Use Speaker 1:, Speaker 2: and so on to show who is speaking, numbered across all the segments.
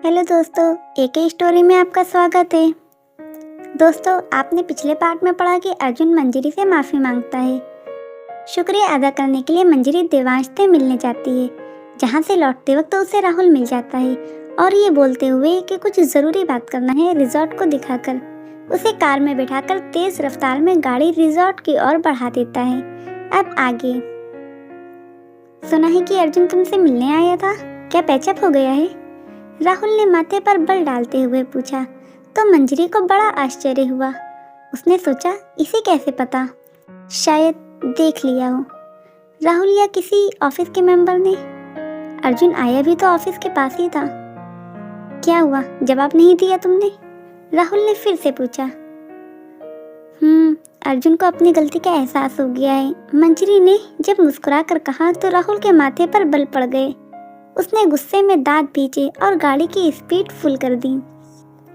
Speaker 1: Hello दोस्तों, एक ही story में आपका स्वागत है। दोस्तों, आपने पिछले पार्ट में पढ़ा कि अर्जुन मंजरी से माफ़ी मांगता है। शुक्रिया अदा करने के लिए मंजरी देवांश से मिलने जाती है, जहाँ से लौटते वक्त उसे राहुल मिल जाता है और ये बोलते हुए कि कुछ ज़रूरी बात करना है। रिजॉर्ट को दिखाकर उसे कार में बिठाकर तेज़ रफ्तार में गाड़ी रिजॉर्ट की ओर बढ़ा देता है। अब आगे सुना है कि अर्जुन तुमसे मिलने आया था, क्या पैचअप हो गया है? राहुल ने माथे पर बल डालते हुए पूछा तो मंजरी को बड़ा आश्चर्य हुआ। उसने सोचा, इसे कैसे पता? शायद देख लिया हो राहुल या किसी ऑफिस के मेंबर ने। अर्जुन आया भी तो ऑफिस के पास ही था। क्या हुआ, जवाब नहीं दिया तुमने? राहुल ने फिर से पूछा। अर्जुन को अपनी गलती का एहसास हो गया है, मंजरी ने जब मुस्कुरा कर कहा तो राहुल के माथे पर बल पड़ गए। उसने गुस्से में दांत पीचे और गाड़ी की स्पीड फुल कर दी।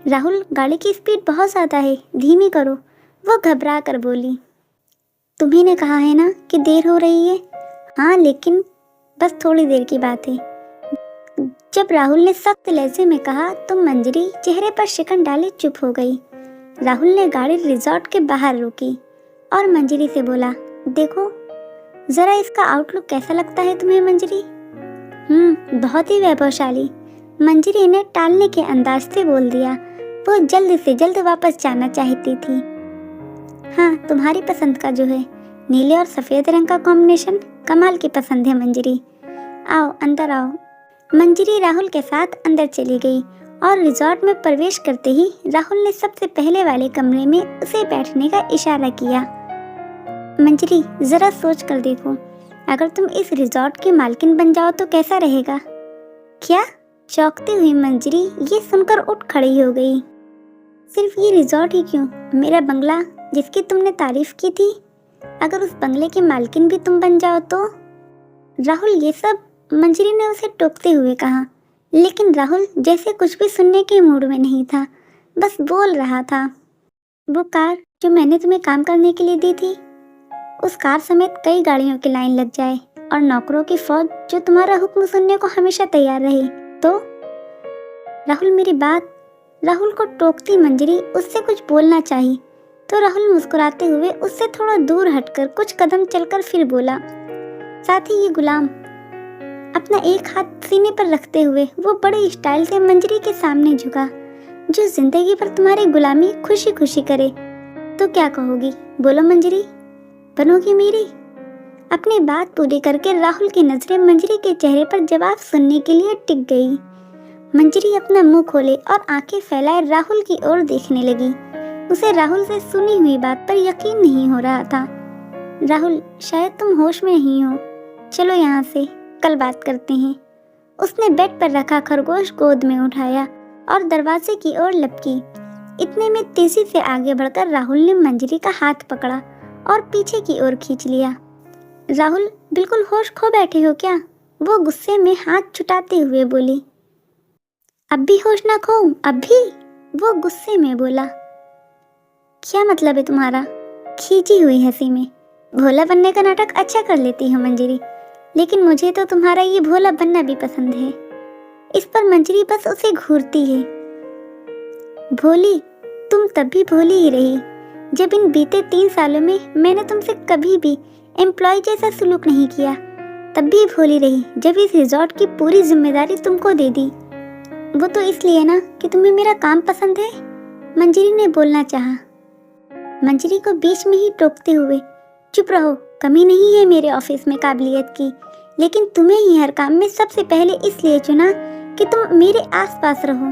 Speaker 1: राहुल, गाड़ी की स्पीड बहुत ज़्यादा है, धीमी करो, वो घबरा कर बोली। तुम्ही ने कहा है ना कि देर हो रही है। हाँ, लेकिन बस थोड़ी देर की बात है। जब राहुल ने सख्त लहजे में कहा तो मंजरी चेहरे पर शिकन डाले चुप हो गई। राहुल ने गाड़ी रिजॉर्ट के बाहर रोकी और मंजरी से बोला, देखो ज़रा इसका आउटलुक कैसा लगता है तुम्हें मंजरी? बहुत ही वैभवशाली, मंजरी ने टालने के अंदाज से बोल दिया। वो जल्द से जल्द वापस जाना चाहती थी। हाँ, तुम्हारी पसंद का जो है नीले और सफ़ेद रंग का कॉम्बिनेशन कमाल की पसंद है मंजरी। आओ अंदर आओ। मंजरी राहुल के साथ अंदर चली गई और रिजॉर्ट में प्रवेश करते ही राहुल ने सबसे पहले वाले कमरे में उसे बैठने का इशारा किया। मंजरी, ज़रा सोच कर देखो, अगर तुम इस रिजॉर्ट की मालकिन बन जाओ तो कैसा रहेगा? क्या? चौंकती हुई मंजरी ये सुनकर उठ खड़ी हो गई। सिर्फ ये रिजॉर्ट ही क्यों, मेरा बंगला जिसकी तुमने तारीफ की थी, अगर उस बंगले की मालकिन भी तुम बन जाओ तो? राहुल, ये सब मंजरी ने उसे टोकते हुए कहा, लेकिन राहुल जैसे कुछ भी सुनने के मूड में नहीं था, बस बोल रहा था। वो कार जो मैंने तुम्हें काम करने के लिए दी थी, उस कार समेत कई गाड़ियों की लाइन लग जाए और नौकरों की फौज जो तुम्हारा हुक्म सुनने को हमेशा तैयार रहे तो? राहुल, मेरी बात। राहुल को टोकती मंजरी उससे कुछ बोलना चाहिए तो राहुल मुस्कुराते हुए उससे थोड़ा दूर हटकर कुछ कदम चलकर फिर बोला, साथ ही ये गुलाम। अपना एक हाथ सीने पर रखते हुए वो बड़े स्टाइल से मंजरी के सामने झुका। जो जिंदगी भर तुम्हारी गुलामी खुशी खुशी करे तो क्या कहोगी? बोलो मंजरी, बनोगी मेरी? अपनी बात पूरी करके राहुल की नजरें मंजरी के चेहरे पर जवाब सुनने के लिए टिक गई। मंजरी अपना मुंह खोले और आंखें फैलाए राहुल की ओर देखने लगी। उसे राहुल से सुनी हुई बात पर यकीन नहीं हो रहा था। राहुल, शायद तुम होश में नहीं हो, चलो यहाँ से, कल बात करते हैं। उसने बेड पर रखा खरगोश गोद में उठाया और दरवाजे की ओर लपकी। इतने में तेजी से आगे बढ़कर राहुल ने मंजरी का हाथ पकड़ा और पीछे की ओर खींच लिया। राहुल, बिल्कुल होश खो बैठे हो क्या? वो गुस्से में हाथ छुटाते हुए बोली। अब भी होश ना खोऊं? अब भी? वो गुस्से में बोला। क्या मतलब है तुम्हारा? खींची हुई हंसी में। भोला बनने का नाटक अच्छा कर लेती हो मंजरी, लेकिन मुझे तो तुम्हारा ये भोला बनना भी पसंद है। इस पर मंजरी बस उसे घूरती है। भोली? तुम तब भी भोली ही रही जब इन बीते 3 सालों में मैंने तुमसे कभी भी एम्प्लॉय जैसा सलूक नहीं किया। तब भी भोली रही जब इस रिजॉर्ट की पूरी जिम्मेदारी तुमको दे दी। वो तो इसलिए ना कि तुम्हें मेरा काम पसंद है, मंजरी ने बोलना चाहा। मंजरी को बीच में ही टोकते हुए, चुप रहो, कमी नहीं है मेरे ऑफिस में काबिलियत की, लेकिन तुम्हें ही हर काम में सबसे पहले इसलिए चुना कि तुम मेरे आसपास रहो।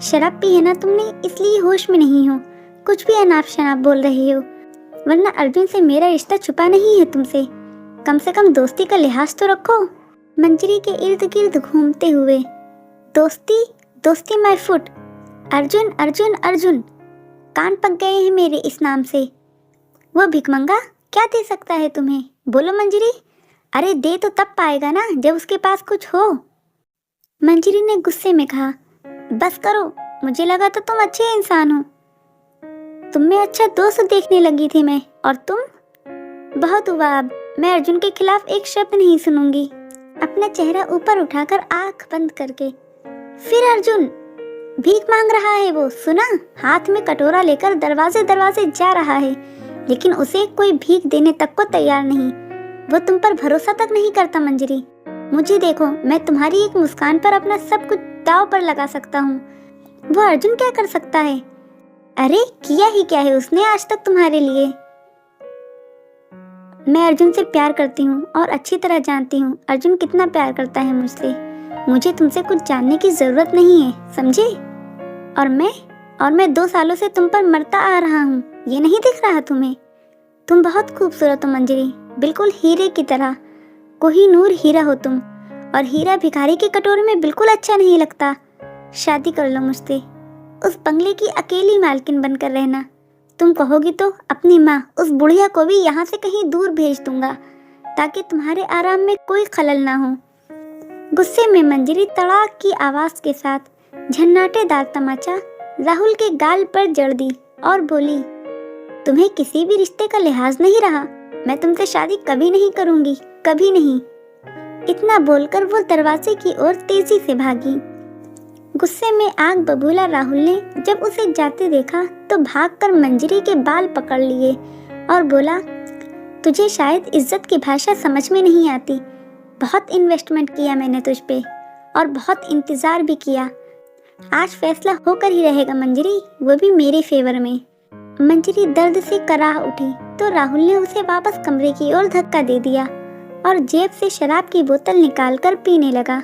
Speaker 1: शराब पी है ना तुमने, इसलिए होश में नहीं हो, कुछ भी अनाप शनाप बोल रहे हो, वरना अर्जुन से मेरा रिश्ता छुपा नहीं है तुमसे। कम से कम दोस्ती का लिहाज तो रखो। मंजरी के इर्द गिर्द घूमते हुए, दोस्ती? दोस्ती माय फुट। अर्जुन अर्जुन अर्जुन, कान पक गए हैं मेरे इस नाम से। वो भिखमंगा क्या दे सकता है तुम्हें? बोलो मंजरी। अरे दे तो तब पाएगा ना जब उसके पास कुछ हो। मंजरी ने गुस्से में कहा, बस करो, मुझे लगा तो तुम अच्छे इंसान हो। तुम में अच्छा दोस्त देखने लगी थी मैं, और तुम? बहुत हुआ, अब मैं अर्जुन के खिलाफ एक शब्द नहीं सुनूंगी। अपना चेहरा ऊपर उठाकर आंख बंद करके फिर अर्जुन भीख मांग रहा है, वो सुना? हाथ में कटोरा लेकर दरवाजे दरवाजे जा रहा है, लेकिन उसे कोई भीख देने तक को तैयार नहीं। वो तुम पर भरोसा तक नहीं करता मंजरी। मुझे देखो, मैं तुम्हारी एक मुस्कान पर अपना सब कुछ दांव पर लगा सकता हूँ। वो अर्जुन क्या कर सकता है? अरे किया ही क्या है उसने आज तक तुम्हारे लिए? मैं अर्जुन से प्यार करती हूँ और अच्छी तरह जानती हूँ अर्जुन कितना प्यार करता है मुझसे। मुझे तुमसे कुछ जानने की जरूरत नहीं है, समझे? और मैं 2 सालों से तुम पर मरता आ रहा हूँ, ये नहीं दिख रहा तुम्हें? तुम बहुत खूबसूरत हो मंजरी, बिल्कुल हीरे की तरह। कोहिनूर हीरा हो तुम, और हीरा भिखारी के कटोरे में बिल्कुल अच्छा नहीं लगता। शादी कर लो मुझसे, उस बंगले की अकेली मालकिन बनकर रहना। तुम कहोगी तो अपनी माँ उस बुढ़िया को भी यहाँ से कहीं दूर भेज दूंगा, ताकि तुम्हारे आराम में कोई खलल ना हो। गुस्से में मंजरी तड़ाक की आवाज के साथ झन्नाटेदार तमाचा राहुल के गाल पर जड़ दी और बोली, तुम्हें किसी भी रिश्ते का लिहाज नहीं रहा? मैं तुमसे शादी कभी नहीं करूंगी, कभी नहीं। इतना बोलकर वो दरवाजे की ओर तेजी से भागी। गुस्से में आग बबूला राहुल ने जब उसे जाते देखा तो भागकर मंजरी के बाल पकड़ लिए और बोला, तुझे शायद इज्जत की भाषा समझ में नहीं आती। बहुत इन्वेस्टमेंट किया मैंने तुझ पे और बहुत इंतजार भी किया। आज फैसला होकर ही रहेगा मंजरी, वो भी मेरे फेवर में। मंजरी दर्द से कराह उठी तो राहुल ने उसे वापस कमरे की ओर धक्का दे दिया और जेब से शराब की बोतल निकालकर पीने लगा।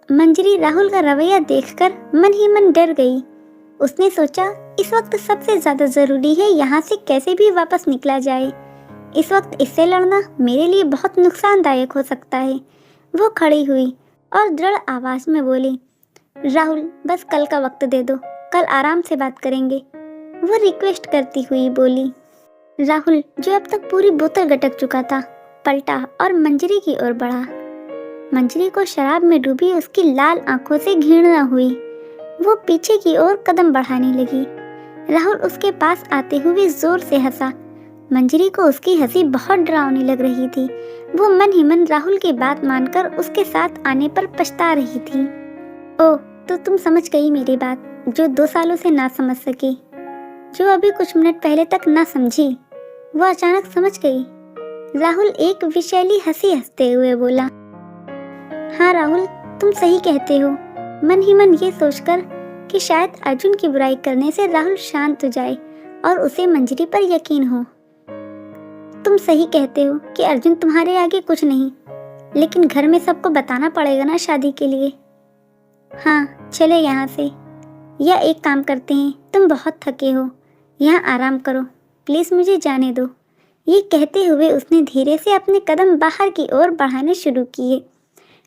Speaker 1: मंजरी राहुल का रवैया देखकर मन ही मन डर गई। उसने सोचा, इस वक्त सबसे ज्यादा जरूरी है यहाँ से कैसे भी वापस निकला जाए। इस वक्त इससे लड़ना मेरे लिए बहुत नुकसानदायक हो सकता है। वो खड़ी हुई और दृढ़ आवाज में बोली, राहुल बस कल का वक्त दे दो, कल आराम से बात करेंगे। वो रिक्वेस्ट करती हुई बोली। राहुल, जो अब तक पूरी बोतल गटक चुका था, पलटा और मंजरी की ओर बढ़ा। मंजरी को शराब में डूबी उसकी लाल आंखों से घृणा हुई। वो पीछे की ओर कदम बढ़ाने लगी। राहुल उसके पास आते हुए जोर से हंसा। मंजरी को उसकी हंसी बहुत डरावनी लग रही थी। वो मन ही मन राहुल की बात मानकर उसके साथ आने पर पछता रही थी। ओह, तो तुम समझ गई मेरी बात, जो 2 सालों से ना समझ सकी, जो अभी कुछ मिनट पहले तक ना समझी, वो अचानक समझ गई। राहुल एक विषैली हंसी हंसते हुए बोला, हाँ राहुल, तुम सही कहते हो। मन ही मन ये सोचकर कि शायद अर्जुन की बुराई करने से राहुल शांत हो जाए और उसे मंजरी पर यकीन हो। तुम सही कहते हो कि अर्जुन तुम्हारे आगे कुछ नहीं, लेकिन घर में सबको बताना पड़ेगा ना शादी के लिए। हाँ, चले यहाँ से, या एक काम करते हैं, तुम बहुत थके हो, यहाँ आराम करो, प्लीज़ मुझे जाने दो। ये कहते हुए उसने धीरे से अपने कदम बाहर की ओर बढ़ाने शुरू किए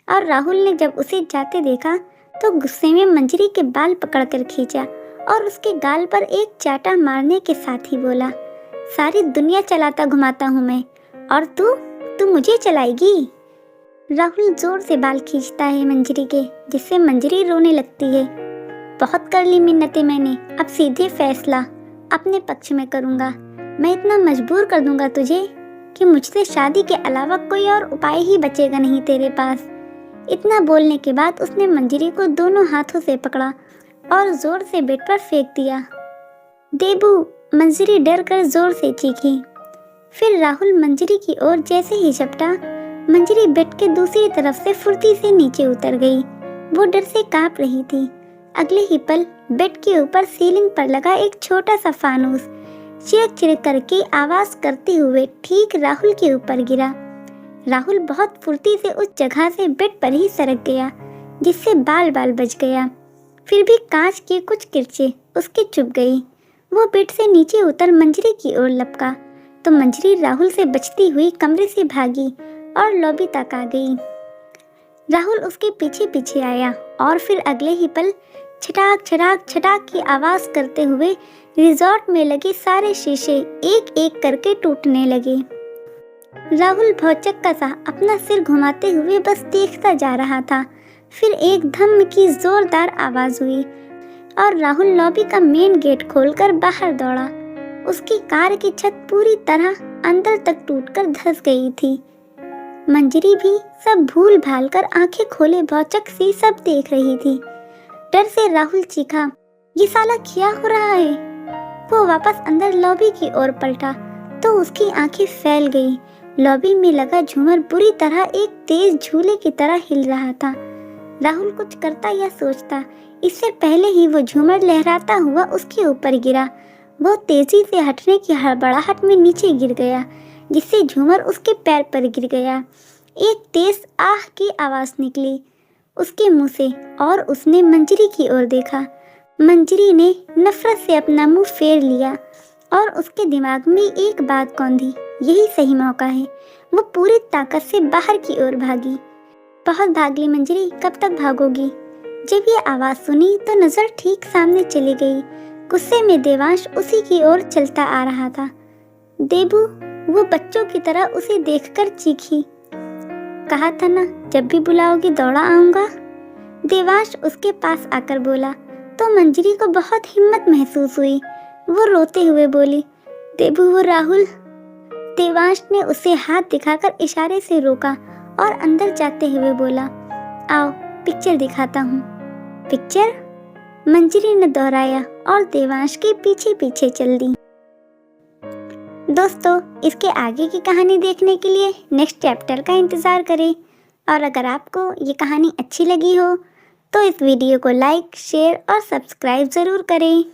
Speaker 1: और राहुल ने जब उसे जाते देखा तो गुस्से में मंजरी के बाल पकड़कर खींचा और उसके गाल पर एक चाटा मारने के साथ ही बोला, सारी दुनिया चलाता घुमाता हूँ मैं, और तू मुझे चलाएगी? राहुल जोर से बाल खींचता है मंजरी के, जिससे मंजरी रोने लगती है। बहुत कर ली मिन्नतें मैंने, अब सीधे फैसला अपने पक्ष में करूँगा। मैं इतना मजबूर कर दूंगा तुझे कि मुझसे शादी के अलावा कोई और उपाय ही बचेगा नहीं तेरे पास। इतना बोलने के बाद उसने मंजरी को दोनों हाथों से पकड़ा और जोर से बेड पर फेंक दिया। देबू, मंजरी डर कर जोर से चीखी। फिर राहुल मंजरी की ओर जैसे ही झपटा, मंजरी बेड के दूसरी तरफ से फुर्ती से नीचे उतर गई। वो डर से कांप रही थी। अगले ही पल बेड के ऊपर सीलिंग पर लगा एक छोटा सा फानूस चिरक चिरक करके आवाज करते हुए ठीक राहुल के ऊपर गिरा। राहुल बहुत फुर्ती से उस जगह से बेड पर ही सरक गया, जिससे बाल बाल बच गया। फिर भी कांच के कुछ किरचे उसके चुभ गई। वो बेड से नीचे उतर मंजरी की ओर लपका तो मंजरी राहुल से बचती हुई कमरे से भागी और लॉबी तक आ गई। राहुल उसके पीछे पीछे आया और फिर अगले ही पल छटाक छटाक छटाक की आवाज करते हुए रिजॉर्ट में लगे सारे शीशे एक एक करके टूटने लगे। राहुल भौचक्का सा अपना सिर घुमाते हुए बस देखता जा रहा था। फिर एक धम्म की जोरदार आवाज हुई और राहुल लॉबी का मेन गेट खोलकर बाहर दौड़ा। उसकी कार की छत पूरी तरह अंदर तक टूटकर धंस गई थी। मंजरी भी सब भूल भाल कर आंखें खोले भौचक सी सब देख रही थी। डर से राहुल चीखा, ये साला क्या हो रहा है? वो वापस अंदर लॉबी की ओर पलटा तो उसकी आंखें फैल गई। लॉबी में लगा झूमर बुरी तरह एक तेज झूले की तरह हिल रहा था। राहुल कुछ करता या सोचता, इससे पहले ही वो झूमर लहराता हुआ उसके ऊपर गिरा। वो तेजी से हटने की हड़बड़ाहट में नीचे गिर गया, जिससे झूमर उसके पैर पर गिर गया। एक तेज आह की आवाज निकली उसके मुंह से और उसने मंजरी की ओर देखा। मंजरी ने नफरत से अपना मुंह फेर लिया और उसके दिमाग में एक बात कौंधी, यही सही मौका है। वो पूरी ताकत से बाहर की ओर भागी। बहुत भाग ली मंजरी, कब तक भागोगी? जब ये आवाज सुनी तो नजर ठीक सामने चली गई। गुस्से में देवांश उसी की ओर चलता आ रहा था। देबू, वो बच्चों की तरह उसे देखकर चीखी, कहा था ना जब भी बुलाओगी दौड़ा आऊंगा। देवांश उसके पास आकर बोला तो मंजरी को बहुत हिम्मत महसूस हुई। वो रोते हुए बोली, देबू वो राहुल। देवांश ने उसे हाथ दिखाकर इशारे से रोका और अंदर जाते हुए बोला, आओ पिक्चर दिखाता हूँ। पिक्चर? मंजरी ने दोहराया और देवांश के पीछे पीछे चल दी। दोस्तों, इसके आगे की कहानी देखने के लिए नेक्स्ट चैप्टर का इंतज़ार करें। और अगर आपको ये कहानी अच्छी लगी हो तो इस वीडियो को लाइक, शेयर और सब्सक्राइब ज़रूर करें।